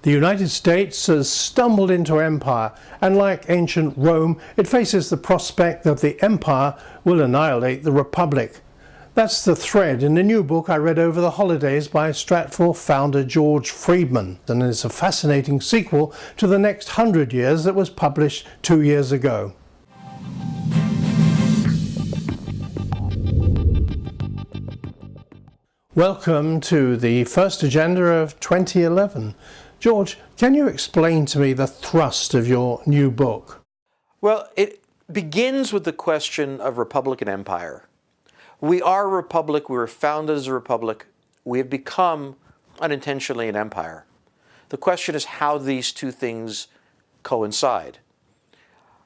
The United States has stumbled into empire, and like ancient Rome, it faces the prospect that the empire will annihilate the republic. That's the thread in the new book I read over the holidays by Stratfor founder George Friedman, and it's a fascinating sequel to The Next 100 Years that was published 2 years ago. Welcome to the first agenda of 2011. George, can you explain to me the thrust of your new book? Well, it begins with the question of republic and empire. We are a republic, we were founded as a republic, we have become unintentionally an empire. The question is how these two things coincide.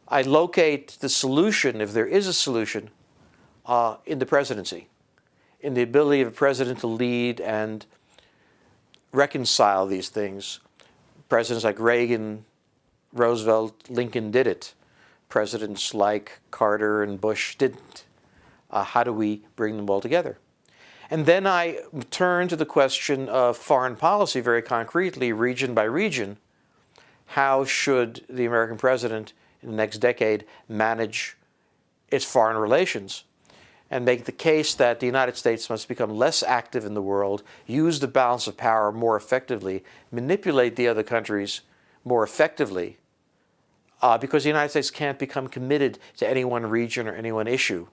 I locate the solution, if there is a solution, in the presidency, in the ability of a president to lead and reconcile these things. Presidents like Reagan, Roosevelt, Lincoln did it. Presidents like Carter and Bush didn't. How do we bring them all together? And then I turn to the question of foreign policy very concretely, region by region. How should the American president in the next decade manage its foreign relations? And make the case that the United States must become less active in the world, use the balance of power more effectively, manipulate the other countries more effectively, because the United States can't become committed to any one region or any one issue.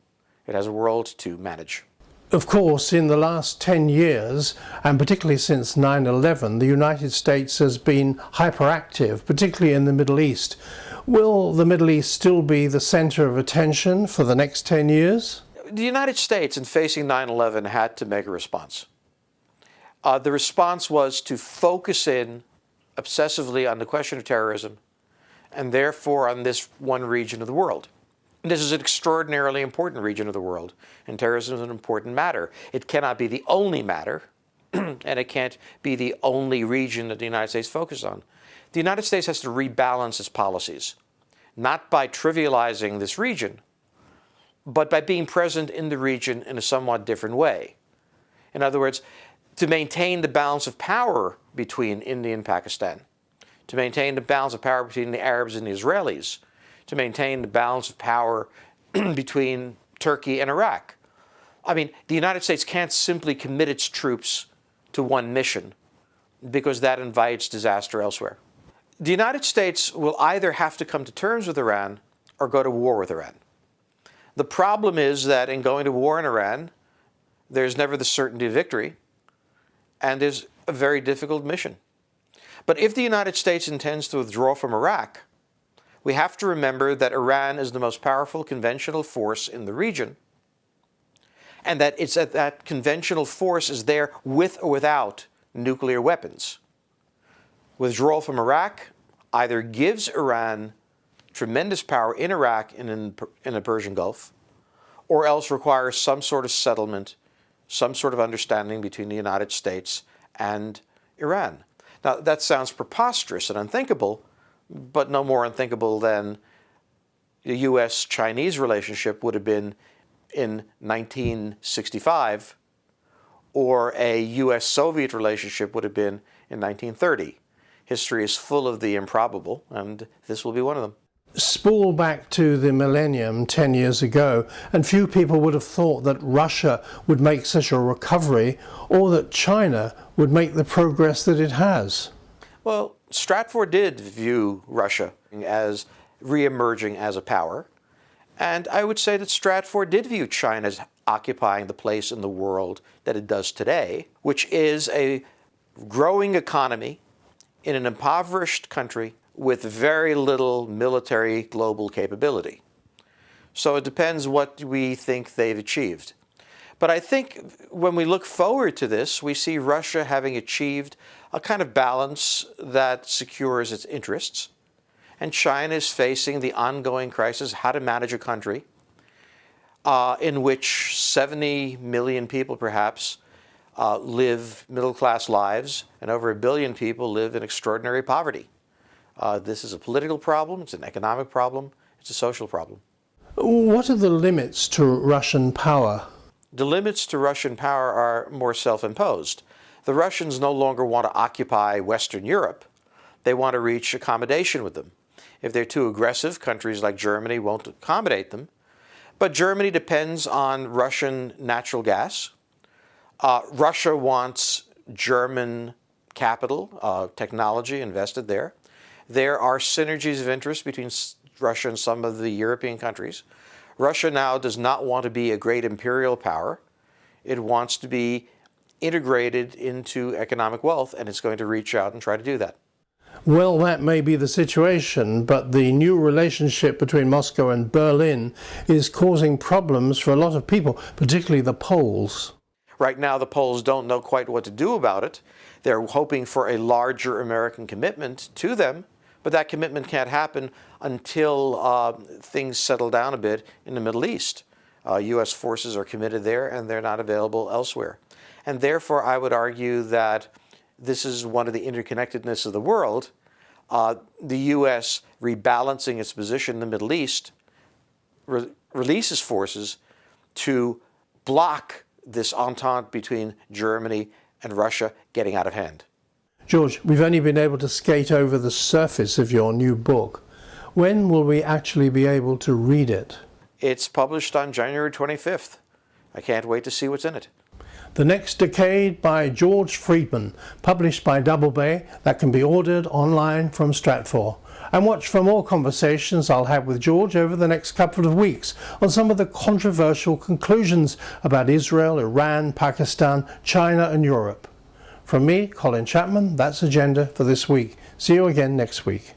It has a world to manage. Of course, in the last 10 years, and particularly since 9/11, the United States has been hyperactive, particularly in the Middle East. Will the Middle East still be the center of attention for the next 10 years? The United States, in facing 9/11, had to make a response. The response was to focus in obsessively on the question of terrorism, and therefore on this one region of the world. This is an extraordinarily important region of the world, and terrorism is an important matter. It cannot be the only matter, and it can't be the only region that the United States focuses on. The United States has to rebalance its policies, not by trivializing this region, but by being present in the region in a somewhat different way. In other words, to maintain the balance of power between India and Pakistan, to maintain the balance of power between the Arabs and the Israelis, to maintain the balance of power between Turkey and Iraq. I mean, the United States can't simply commit its troops to one mission because that invites disaster elsewhere. The United States will either have to come to terms with Iran or go to war with Iran. The problem is that in going to war in Iran, there's never the certainty of victory, and there's a very difficult mission. But if the United States intends to withdraw from Iraq, we have to remember that Iran is the most powerful conventional force in the region, and that that conventional force is there with or without nuclear weapons. Withdrawal from Iraq either gives Iran tremendous power in Iraq and in the Persian Gulf, or else requires some sort of settlement, some sort of understanding between the United States and Iran. Now, that sounds preposterous and unthinkable, but no more unthinkable than the U.S.-Chinese relationship would have been in 1965, or a U.S.-Soviet relationship would have been in 1930. History is full of the improbable, and this will be one of them. Spool back to the millennium 10 years ago, and few people would have thought that Russia would make such a recovery, or that China would make the progress that it has. Well, Stratfor did view Russia as re-emerging as a power, and I would say that Stratfor did view China as occupying the place in the world that it does today, which is a growing economy in an impoverished country with very little military global capability. So it depends what we think they've achieved. But I think when we look forward to this, we see Russia having achieved a kind of balance that secures its interests. And China is facing the ongoing crisis, how to manage a country in which 70 million people perhaps live middle-class lives, and over 1 billion people live in extraordinary poverty. This is a political problem, it's an economic problem, it's a social problem. What are the limits to Russian power? The limits to Russian power are more self-imposed. The Russians no longer want to occupy Western Europe. they want to reach accommodation with them. If they're too aggressive, countries like Germany won't accommodate them. But Germany depends on Russian natural gas. Russia wants German capital, technology invested there. There are synergies of interest between Russia and some of the European countries. Russia now does not want to be a great imperial power. It wants to be integrated into economic wealth, and it's going to reach out and try to do that. Well, that may be the situation, but the new relationship between Moscow and Berlin is causing problems for a lot of people, particularly the Poles. Right now, the Poles don't know quite what to do about it. They're hoping for a larger American commitment to them, but that commitment can't happen until things settle down a bit in the Middle East. U.S. forces are committed there, and they're not available elsewhere. And therefore, I would argue that this is one of the interconnectedness of the world. The U.S. rebalancing its position in the Middle East releases forces to block this entente between Germany and Russia getting out of hand. George, we've only been able to skate over the surface of your new book. When will we actually be able to read it? It's published on January 25th. I can't wait to see what's in it. The Next Decade by George Friedman, published by Doubleday, that can be ordered online from Stratfor. And watch for more conversations I'll have with George over the next couple of weeks on some of the controversial conclusions about Israel, Iran, Pakistan, China and Europe. From me, Colin Chapman, that's Agenda for this week. See you again next week.